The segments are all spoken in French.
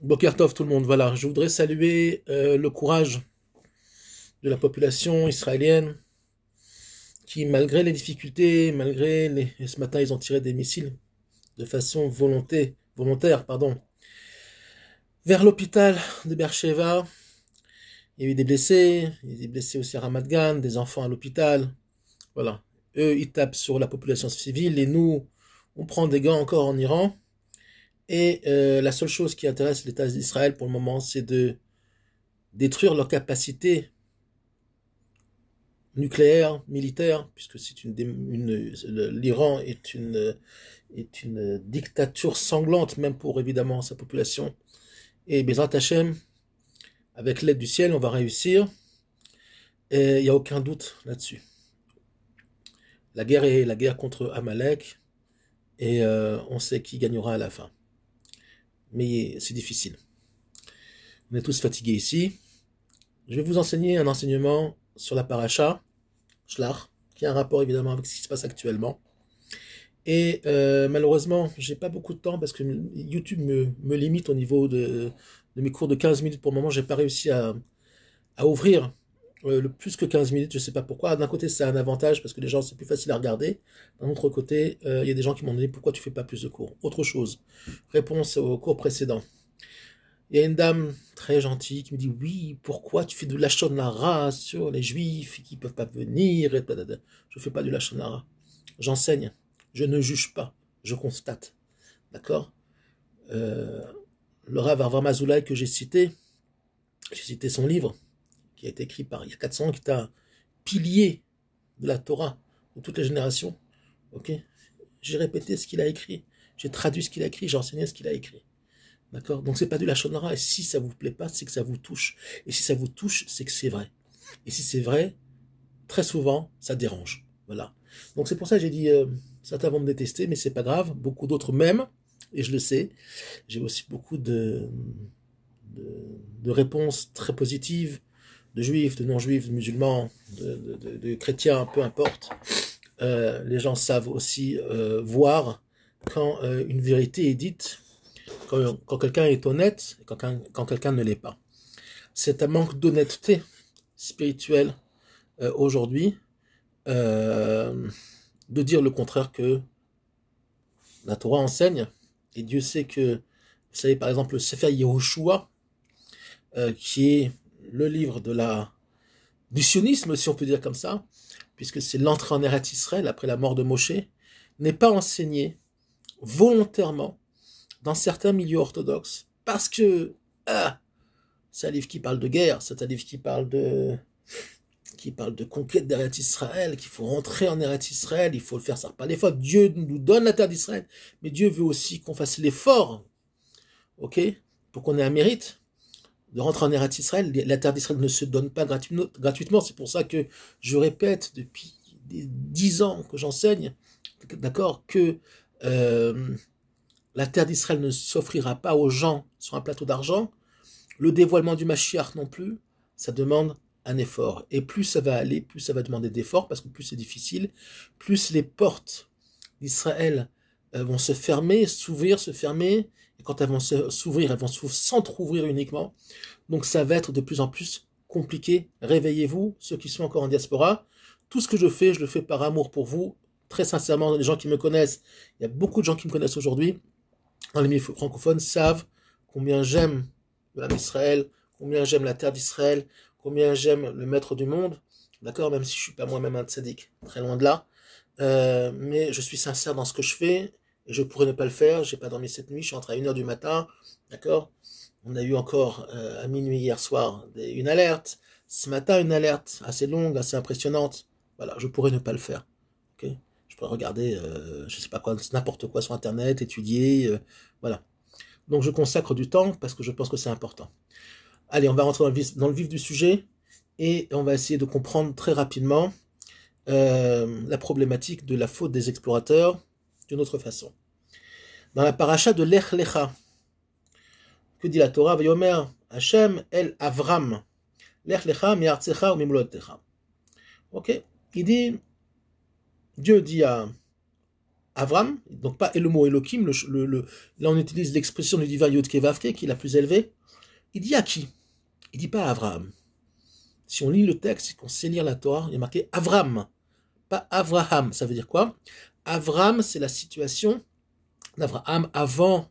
Boker Tov tout le monde, voilà, je voudrais saluer le courage de la population israélienne qui, malgré les difficultés, et ce matin ils ont tiré des missiles de façon volontaire, vers l'hôpital de Beersheva. Il y a eu des blessés, il y a eu des blessés aussi à Ramat Gan, des enfants à l'hôpital, voilà. Eux, ils tapent sur la population civile et nous, on prend des gants encore en Iran. Et la seule chose qui intéresse l'État d'Israël pour le moment, c'est de détruire leur capacité nucléaire, militaire, puisque l'Iran est une dictature sanglante, même pour évidemment sa population. Et Bezrat Hashem, avec l'aide du ciel, on va réussir. Et il n'y a aucun doute là-dessus. La guerre est la guerre contre Amalek, et on sait qui gagnera à la fin. Mais c'est difficile. On est tous fatigués ici. Je vais vous enseigner un enseignement sur la paracha, Shlach, qui a un rapport évidemment avec ce qui se passe actuellement. Et malheureusement, j'ai pas beaucoup de temps parce que YouTube me limite au niveau de mes cours de 15 minutes. Pour le moment, j'ai pas réussi à ouvrir le plus que 15 minutes, je sais pas pourquoi. D'un côté, c'est un avantage parce que les gens, c'est plus facile à regarder. D'un autre côté, il y a des gens qui m'ont demandé pourquoi tu fais pas plus de cours. Autre chose, réponse au cours précédent. Il y a une dame très gentille qui me dit oui, pourquoi tu fais de lashon hara sur les juifs qui peuvent pas venir et je fais pas du lashon hara. J'enseigne, je ne juge pas, je constate. D'accord. Le Rav Avraham Azoulay que j'ai cité son livre qui a été écrit il y a 400 ans, qui est un pilier de la Torah de toutes les générations. Ok. J'ai répété ce qu'il a écrit, j'ai traduit ce qu'il a écrit, j'ai enseigné ce qu'il a écrit. D'accord. Donc c'est pas du lashon hara, et si ça vous plaît pas, c'est que ça vous touche. Et si ça vous touche, c'est que c'est vrai. Et si c'est vrai, très souvent, ça dérange. Voilà. Donc c'est pour ça que j'ai dit, certains vont me détester, mais c'est pas grave. Beaucoup d'autres m'aiment, et je le sais. J'ai aussi beaucoup de réponses très positives, de juifs, de non-juifs, de musulmans, de chrétiens, peu importe. Les gens savent aussi voir quand une vérité est dite, quand quelqu'un est honnête, et quand quelqu'un ne l'est pas. C'est un manque d'honnêteté spirituelle aujourd'hui de dire le contraire que la Torah enseigne. Et Dieu sait que, vous savez, par exemple, le Sefer Yehoshua, qui est le livre du sionisme, si on peut dire comme ça, puisque c'est l'entrée en Eretz Israël après la mort de Moshe, n'est pas enseigné volontairement dans certains milieux orthodoxes, parce que c'est un livre qui parle de guerre, c'est un livre qui parle de conquête d'Eretz Israël, qu'il faut rentrer en Eretz Israël, il faut le faire, ça pas l'effort. Dieu nous donne la terre d'Israël, mais Dieu veut aussi qu'on fasse l'effort, ok, pour qu'on ait un mérite de rentrer en Eretz Israël. La terre d'Israël ne se donne pas gratuitement. C'est pour ça que je répète depuis 10 ans que j'enseigne, d'accord, que la terre d'Israël ne s'offrira pas aux gens sur un plateau d'argent. Le dévoilement du Mashiach non plus. Ça demande un effort. Et plus ça va aller, plus ça va demander d'efforts, parce que plus c'est difficile, plus les portes d'Israël vont se fermer, s'ouvrir, se fermer. Et quand elles vont s'ouvrir, elles vont s'entrouvrir uniquement. Donc ça va être de plus en plus compliqué. Réveillez-vous, ceux qui sont encore en diaspora. Tout ce que je le fais par amour pour vous. Très sincèrement, les gens qui me connaissent, il y a beaucoup de gens qui me connaissent aujourd'hui, dans les milieux francophones, savent combien j'aime Israël, combien j'aime la terre d'Israël, combien j'aime le maître du monde. D'accord, même si je suis pas moi-même un tzaddik, très loin de là. Mais je suis sincère dans ce que je fais, et je pourrais ne pas le faire. J'ai pas dormi cette nuit, je suis rentré à 1h du matin, d'accord. On a eu encore à minuit hier soir une alerte. Ce matin, une alerte assez longue, assez impressionnante. Voilà, je pourrais ne pas le faire. Ok, je pourrais regarder, je sais pas quoi, n'importe quoi sur Internet, étudier, voilà. Donc je consacre du temps parce que je pense que c'est important. Allez, on va rentrer dans le vif du sujet et on va essayer de comprendre très rapidement la problématique de la faute des explorateurs d'une autre façon. Dans la paracha de Lech Lecha, que dit la Torah? Vayomer Hashem el Avram, Lech Lecha mi'artzecha ou mimlotecha. Ok, il dit, Dieu dit à Avram, donc pas le mot Elohim, là on utilise l'expression du divin Yod Kevavke, qui est la plus élevée. Il dit à qui? Il dit pas à Abraham. Si on lit le texte et qu'on sait lire la Torah, il y a marqué Avram, pas Avraham. Ça veut dire quoi? Avram, c'est la situation d'Abraham avant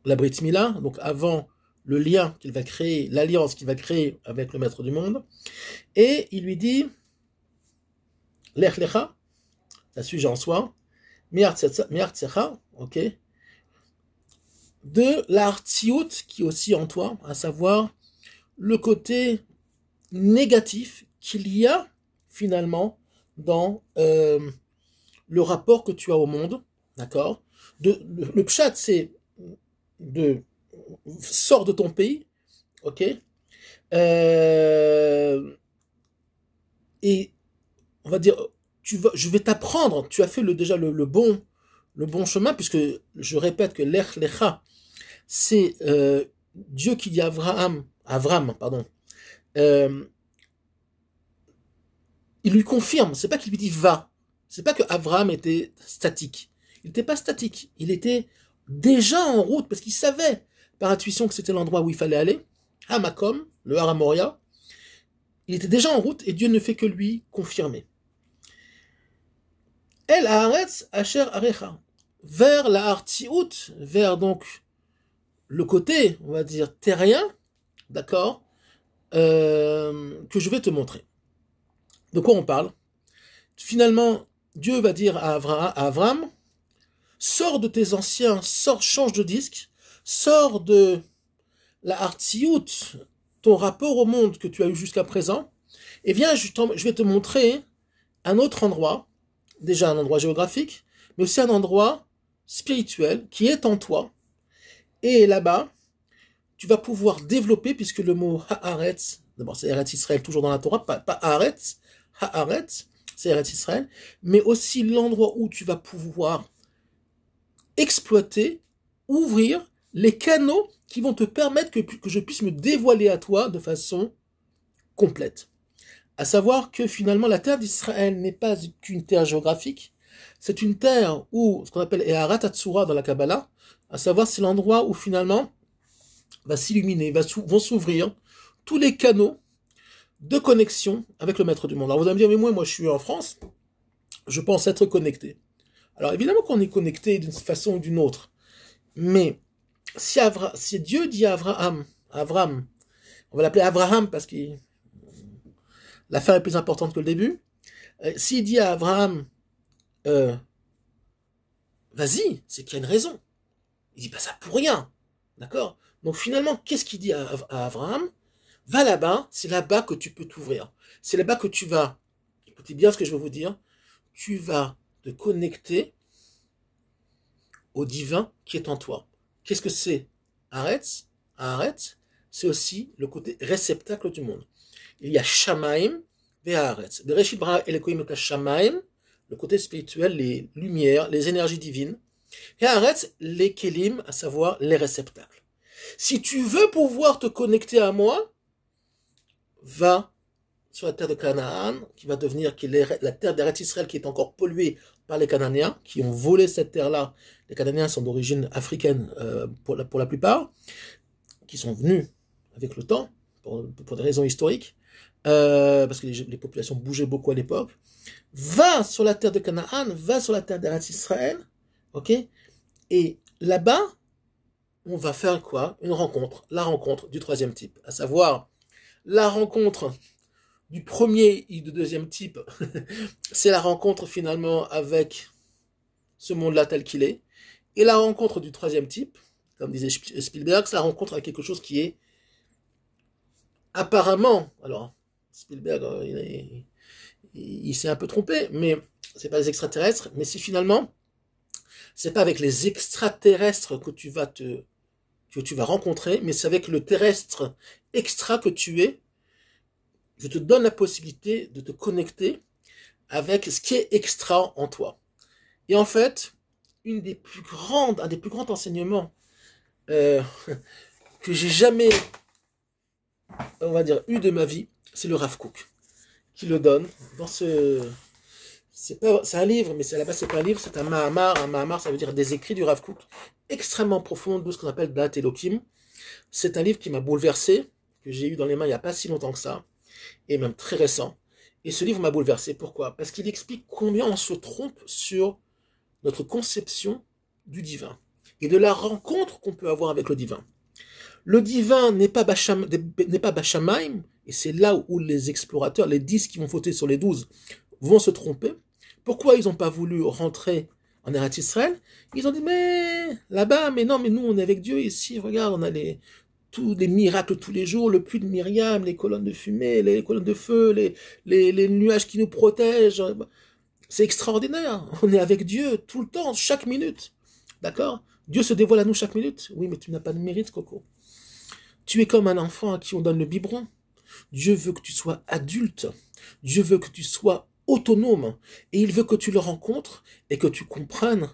la Brit Mila, donc avant le lien qu'il va créer, l'alliance qu'il va créer avec le Maître du monde. Et il lui dit Lech Lecha, ça sujet en soi, Miartsecha, ok, de l'artiout qui est aussi en toi, à savoir le côté négatif qu'il y a finalement dans le rapport que tu as au monde, d'accord? Le pshat, c'est sors de ton pays, ok? Et on va dire, je vais t'apprendre, tu as fait déjà le bon chemin, puisque je répète que l'Ech Lecha, c'est Dieu qui dit à Avram, pardon, il lui confirme, c'est pas qu'il lui dit va, c'est pas que Avram était statique, il n'était pas statique, il était déjà en route, parce qu'il savait par intuition que c'était l'endroit où il fallait aller, Hamakom, le Har Moria, il était déjà en route et Dieu ne fait que lui confirmer. El Haaretz Asher Arecha, vers la Artiout, vers donc le côté, on va dire, terrien, d'accord, que je vais te montrer. De quoi on parle? Finalement, Dieu va dire à Avram, sors de tes anciens, change de disque, sors de la Artiout, ton rapport au monde que tu as eu jusqu'à présent, et viens, je vais te montrer un autre endroit, déjà un endroit géographique, mais aussi un endroit spirituel qui est en toi. Et là-bas, tu vas pouvoir développer, puisque le mot Haaretz, d'abord c'est Eretz Israël, toujours dans la Torah, pas Haaretz, Haaretz, c'est Eretz Israël, mais aussi l'endroit où tu vas pouvoir exploiter, ouvrir les canaux qui vont te permettre que je puisse me dévoiler à toi de façon complète. À savoir que finalement la terre d'Israël n'est pas qu'une terre géographique, c'est une terre où, ce qu'on appelle Eharat Hatsura dans la Kabbalah, à savoir c'est l'endroit où finalement va s'illuminer, vont s'ouvrir tous les canaux de connexion avec le Maître du monde. Alors vous allez me dire, mais moi je suis en France, je pense être connecté. Alors évidemment qu'on est connecté d'une façon ou d'une autre, mais si Dieu dit à Avram, on va l'appeler Abraham parce que la fin est plus importante que le début, s'il dit à Abraham, vas-y, c'est qu'il y a une raison. Il dit pas ça pour rien, d'accord? Donc finalement, qu'est-ce qu'il dit à Abraham? Va là-bas, c'est là-bas que tu peux t'ouvrir. C'est là-bas que tu vas, écoutez bien ce que je vais vous dire, tu vas te connecter au divin qui est en toi. Qu'est-ce que c'est? Haaretz, c'est aussi le côté réceptacle du monde. Il y a Shamaim et Haaretz. Bereshit bara Elokim et Shamaim, le côté spirituel, les lumières, les énergies divines. Et Haaretz, les Kelim, à savoir les réceptacles. Si tu veux pouvoir te connecter à moi, va sur la terre de Canaan, qui va devenir la terre d'Eretz Israël, qui est encore polluée par les Cananéens, qui ont volé cette terre-là. Les Cananéens sont d'origine africaine pour la plupart, qui sont venus avec le temps, pour des raisons historiques, parce que les populations bougeaient beaucoup à l'époque. Va sur la terre de Canaan, va sur la terre d'Eretz Israël, ok? Et là-bas, on va faire quoi? Une rencontre, la rencontre du troisième type, à savoir la rencontre du premier et du deuxième type, c'est la rencontre finalement avec ce monde-là tel qu'il est, et la rencontre du troisième type, comme disait Spielberg, c'est la rencontre avec quelque chose qui est apparemment, alors Spielberg il s'est un peu trompé, mais c'est pas les extraterrestres, mais c'est finalement, c'est pas avec les extraterrestres que tu vas rencontrer, mais c'est avec le terrestre extra que tu es. Je te donne la possibilité de te connecter avec ce qui est extra en toi. Et en fait, un des plus grands enseignements que j'ai jamais, on va dire, eu de ma vie, c'est le Rav Kook qui le donne dans c'est un livre, mais à la base, c'est pas un livre, c'est un Mahamar. Un Mahamar, ça veut dire des écrits du Rav Kook, extrêmement profonds, de ce qu'on appelle Da'at Elohim. C'est un livre qui m'a bouleversé, que j'ai eu dans les mains il n'y a pas si longtemps que ça, et même très récent. Et ce livre m'a bouleversé. Pourquoi? Parce qu'il explique combien on se trompe sur notre conception du divin et de la rencontre qu'on peut avoir avec le divin. Le divin n'est pas Bachamaim, et c'est là où les explorateurs, les 10 qui vont voter sur les 12, vont se tromper. Pourquoi ils n'ont pas voulu rentrer en Eretz Israël? Ils ont dit, mais là-bas, mais non, mais nous on est avec Dieu ici, regarde, on a tous les miracles tous les jours, le puits de Myriam, les colonnes de fumée, les colonnes de feu, les nuages qui nous protègent. C'est extraordinaire, on est avec Dieu tout le temps, chaque minute. D'accord? Dieu se dévoile à nous chaque minute. Oui, mais tu n'as pas de mérite, Coco. Tu es comme un enfant à qui on donne le biberon. Dieu veut que tu sois adulte. Dieu veut que tu sois autonome. Et il veut que tu le rencontres et que tu comprennes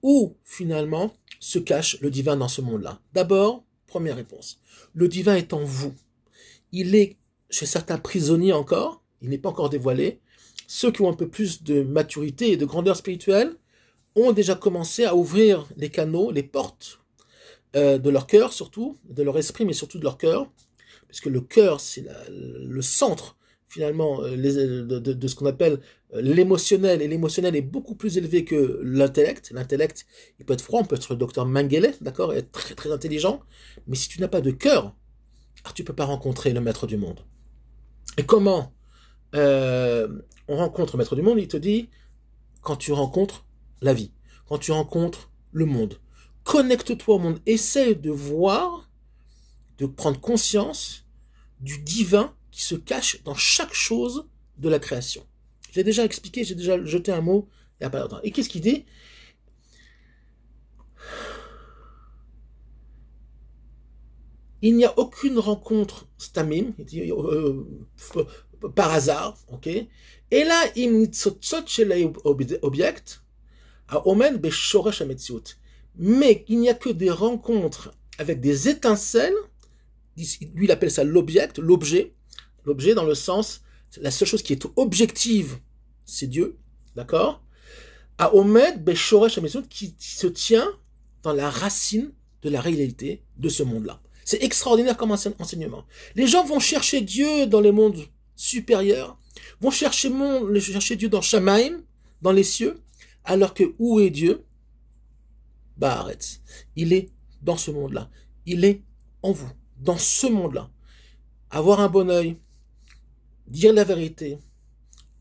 où, finalement, se cache le divin dans ce monde-là. D'abord, première réponse. Le divin est en vous. Il est chez certains prisonniers encore. Il n'est pas encore dévoilé. Ceux qui ont un peu plus de maturité et de grandeur spirituelle ont déjà commencé à ouvrir les canaux, les portes de leur cœur surtout, de leur esprit, mais surtout de leur cœur, parce que le cœur, c'est le centre, finalement, de ce qu'on appelle l'émotionnel, et l'émotionnel est beaucoup plus élevé que l'intellect. L'intellect, il peut être froid, on peut être le docteur Mengele, d'accord, et être très, très intelligent, mais si tu n'as pas de cœur, alors tu ne peux pas rencontrer le maître du monde. Et comment on rencontre le maître du monde? Il te dit, quand tu rencontres la vie, quand tu rencontres le monde, connecte-toi au monde, essaie de voir, de prendre conscience du divin qui se cache dans chaque chose de la création. J'ai déjà expliqué, j'ai déjà jeté un mot il n'y a pas longtemps. Et qu'est-ce qu'il dit? Il n'y a aucune rencontre stamim, par hasard, ok? Et là, object, mais il n'y a que des rencontres avec des étincelles, lui il appelle ça l'objet, l'objet dans le sens, la seule chose qui est objective, c'est Dieu, d'accord? Qui se tient dans la racine de la réalité de ce monde-là. C'est extraordinaire comme enseignement. Les gens vont chercher Dieu dans les mondes supérieurs, vont chercher Dieu dans Shamaim, dans les cieux, alors que où est Dieu? Baaretz. Il est dans ce monde-là. Il est en vous, dans ce monde-là. Avoir un bon œil, dire la vérité,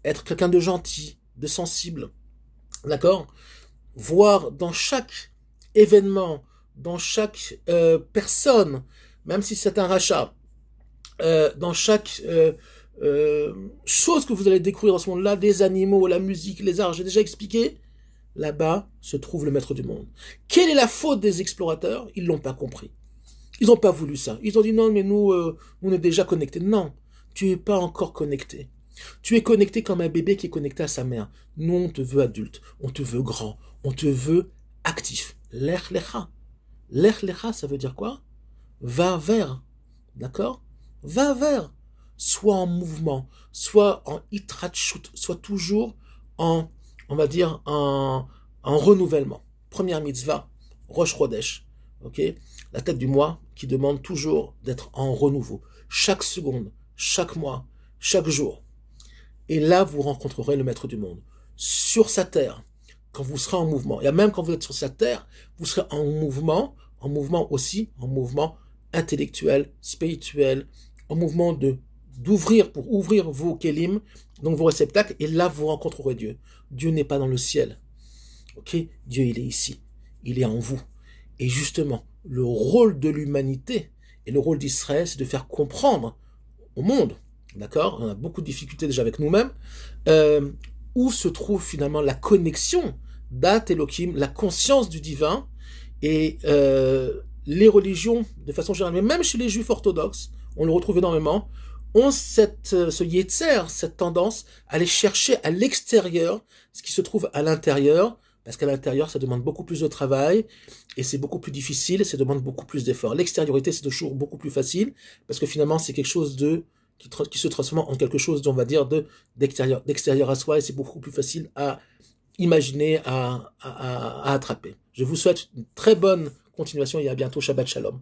être quelqu'un de gentil, de sensible, d'accord? Voir dans chaque événement, dans chaque personne, même si c'est un rachat, dans chaque chose que vous allez découvrir dans ce monde-là, des animaux, la musique, les arts, j'ai déjà expliqué, là-bas se trouve le maître du monde. Quelle est la faute des explorateurs? Ils l'ont pas compris. Ils n'ont pas voulu ça. Ils ont dit non, mais nous, on est déjà connectés. Non, tu es pas encore connecté. Tu es connecté comme un bébé qui est connecté à sa mère. Nous, on te veut adulte, on te veut grand, on te veut actif. Lech lecha. Lech lecha, ça veut dire quoi? Va vers. D'accord? Va vers. Soit en mouvement, soit en hitratchut, soit toujours en, on va dire, en renouvellement. Première mitzvah, Rosh Chodesh. Ok? La tête du mois qui demande toujours d'être en renouveau. Chaque seconde, chaque mois, chaque jour. Et là, vous rencontrerez le maître du monde. Sur sa terre, quand vous serez en mouvement. Et même quand vous êtes sur sa terre, vous serez en mouvement aussi, en mouvement intellectuel, spirituel, en mouvement d'ouvrir, pour ouvrir vos kélim, donc vos réceptacles, et là, vous rencontrerez Dieu. Dieu n'est pas dans le ciel. Ok? Dieu, il est ici. Il est en vous. Et justement, le rôle de l'humanité et le rôle d'Israël, c'est de faire comprendre au monde, d'accord? On a beaucoup de difficultés déjà avec nous-mêmes, où se trouve finalement la connexion d'At Elohim, la conscience du divin, et les religions, de façon générale, mais même chez les juifs orthodoxes, on le retrouve énormément, ont ce yetzer, cette tendance à aller chercher à l'extérieur ce qui se trouve à l'intérieur, parce qu'à l'intérieur, ça demande beaucoup plus de travail, et c'est beaucoup plus difficile, ça demande beaucoup plus d'efforts. L'extériorité, c'est toujours beaucoup plus facile, parce que finalement, c'est quelque chose de qui se transforme en quelque chose, on va dire, d'extérieur à soi, et c'est beaucoup plus facile à imaginer, à attraper. Je vous souhaite une très bonne continuation et à bientôt. Shabbat Shalom.